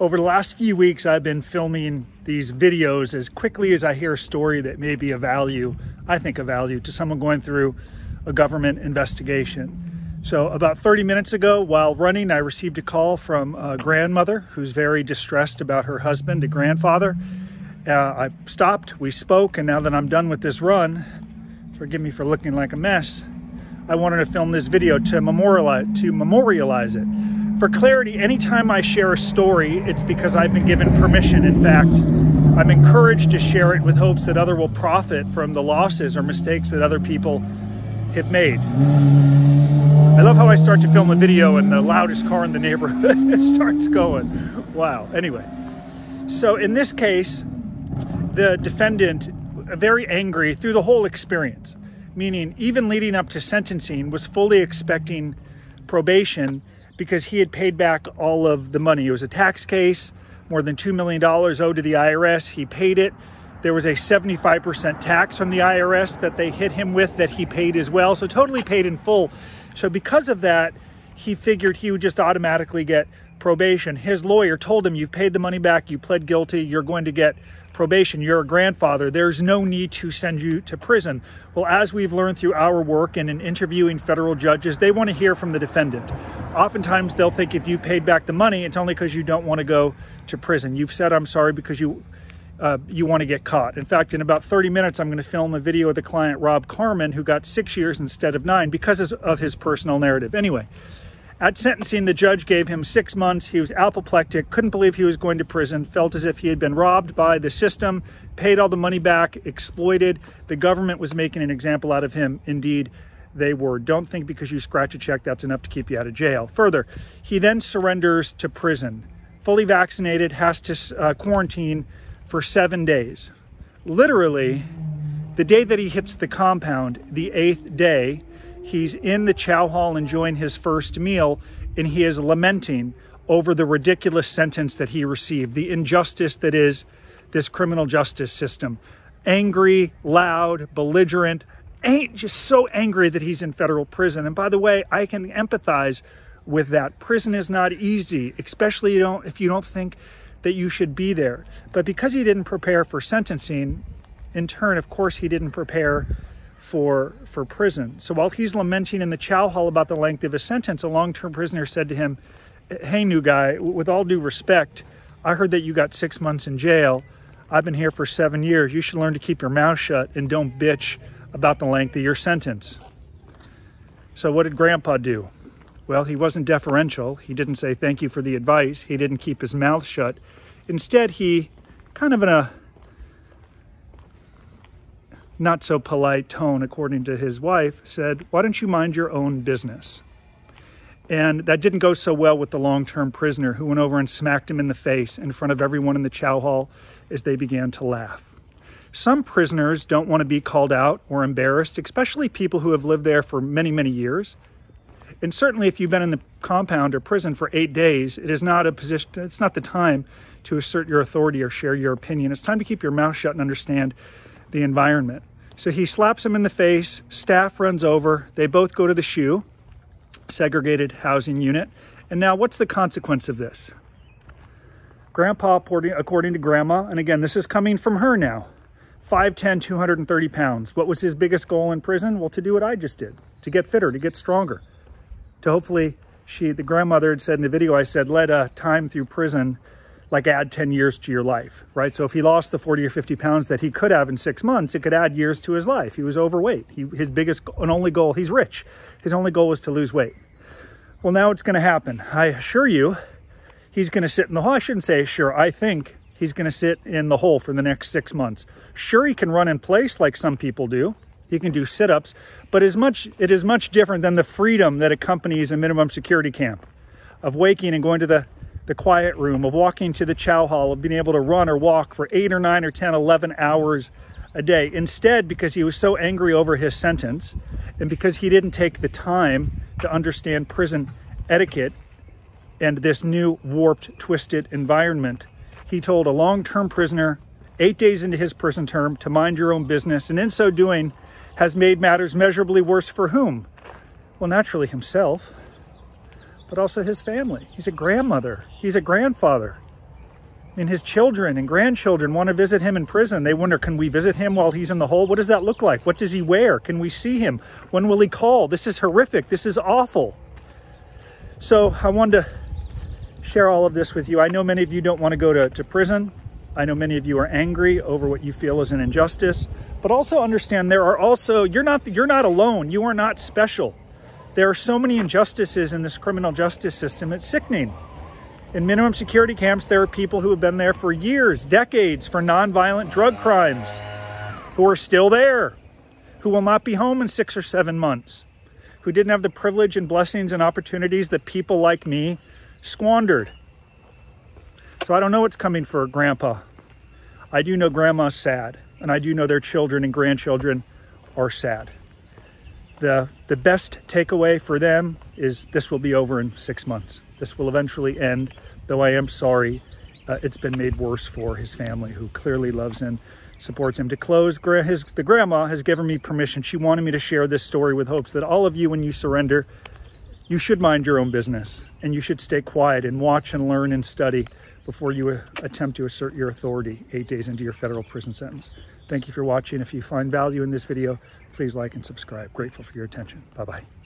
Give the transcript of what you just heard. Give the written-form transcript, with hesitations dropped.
Over the last few weeks, I've been filming these videos as quickly as I hear a story that may be of value, I think of value, to someone going through a government investigation. So about 30 minutes ago, while running, I received a call from a grandmother who's very distressed about her husband, a grandfather. I stopped, we spoke, and now that I'm done with this run, forgive me for looking like a mess, I wanted to film this video to memorialize it. For clarity, anytime I share a story, it's because I've been given permission. In fact, I'm encouraged to share it with hopes that others will profit from the losses or mistakes that other people have made. I love how I start to film a video and the loudest car in the neighborhood starts going. Wow. Anyway, so in this case, the defendant, very angry through the whole experience, meaning even leading up to sentencing, was fully expecting probation because he had paid back all of the money. It was a tax case, more than $2 million owed to the IRS. He paid it. There was a 75% tax from the IRS that they hit him with that he paid as well. So totally paid in full. So because of that, he figured he would just automatically get probation. His lawyer told him, you've paid the money back, you pled guilty, you're going to get probation, you're a grandfather, there's no need to send you to prison. Well, as we've learned through our work and in interviewing federal judges, they want to hear from the defendant. Oftentimes they'll think if you've paid back the money, it's only because you don't want to go to prison. You've said, I'm sorry, because you want to get caught. In fact, in about 30 minutes, I'm going to film a video of the client, Rob Carmen, who got 6 years instead of 9 because of his personal narrative. Anyway, at sentencing, the judge gave him 6 months. He was apoplectic, couldn't believe he was going to prison, felt as if he had been robbed by the system, paid all the money back, exploited. The government was making an example out of him. Indeed, they were. Don't think because you scratch a check, that's enough to keep you out of jail. Further, he then surrenders to prison. Fully vaccinated, has to quarantine for 7 days. Literally, the day that he hits the compound, the 8th day, he's in the chow hall enjoying his first meal, and he is lamenting over the ridiculous sentence that he received, the injustice that is this criminal justice system. Angry, loud, belligerent, just so angry that he's in federal prison. And by the way, I can empathize with that. Prison is not easy, especially if you don't think that you should be there. But because he didn't prepare for sentencing, in turn, of course, he didn't prepare for prison. So while he's lamenting in the chow hall about the length of his sentence, a long-term prisoner said to him, hey, new guy, with all due respect, I heard that you got 6 months in jail. I've been here for 7 years. You should learn to keep your mouth shut and don't bitch about the length of your sentence. So what did Grandpa do? Well, he wasn't deferential. He didn't say thank you for the advice. He didn't keep his mouth shut. Instead, he, kind of in a not so polite tone, according to his wife, said, why don't you mind your own business? And that didn't go so well with the long-term prisoner, who went over and smacked him in the face in front of everyone in the chow hall as they began to laugh. Some prisoners don't want to be called out or embarrassed, especially people who have lived there for many, many years. And certainly if you've been in the compound or prison for 8 days, it is not a position, it's not the time to assert your authority or share your opinion. It's time to keep your mouth shut and understand the environment. So he slaps him in the face, staff runs over, they both go to the SHU, segregated housing unit. And now what's the consequence of this? Grandpa, according to Grandma, and again, this is coming from her now, 5'10", 230 pounds. What was his biggest goal in prison? Well, to do what I just did, to get fitter, to get stronger. To hopefully, the grandmother had said in the video, I said, let time through prison like add 10 years to your life, right? So if he lost the 40 or 50 pounds that he could have in 6 months, it could add years to his life. He was overweight. His biggest and only goal, he's rich. His only goal was to lose weight. Well, now it's going to happen. I assure you, he's going to sit in the hole. I shouldn't say sure. I think he's going to sit in the hole for the next 6 months. Sure, he can run in place like some people do. He can do sit-ups, but it is much different than the freedom that accompanies a minimum security camp, of waking and going to the quiet room, of walking to the chow hall, of being able to run or walk for 8 or 9 or 10, 11 hours a day. Instead, because he was so angry over his sentence, and because he didn't take the time to understand prison etiquette and this new warped, twisted environment, he told a long-term prisoner 8 days into his prison term to mind your own business, and in so doing has made matters measurably worse for whom? Well, naturally himself, but also his family. He's a grandmother. He's a grandfather. And his children and grandchildren want to visit him in prison. They wonder, can we visit him while he's in the hole? What does that look like? What does he wear? Can we see him? When will he call? This is horrific. This is awful. So I wanted to share all of this with you. I know many of you don't want to go to prison. I know many of you are angry over what you feel is an injustice, but also understand there are also, you're not alone. You are not special. There are so many injustices in this criminal justice system. It's sickening. In minimum security camps, there are people who have been there for years, decades, for nonviolent drug crimes, who are still there, who will not be home in 6 or 7 months, who didn't have the privilege and blessings and opportunities that people like me squandered. So I don't know what's coming for Grandpa. I do know Grandma's sad, and I do know their children and grandchildren are sad. The best takeaway for them is this will be over in 6 months. This will eventually end, though I am sorry it's been made worse for his family, who clearly loves him, supports him. To close, the grandma has given me permission. She wanted me to share this story with hopes that all of you, when you surrender, you should mind your own business, and you should stay quiet and watch and learn and study before you attempt to assert your authority 8 days into your federal prison sentence. Thank you for watching. If you find value in this video, please like and subscribe. Grateful for your attention. Bye-bye.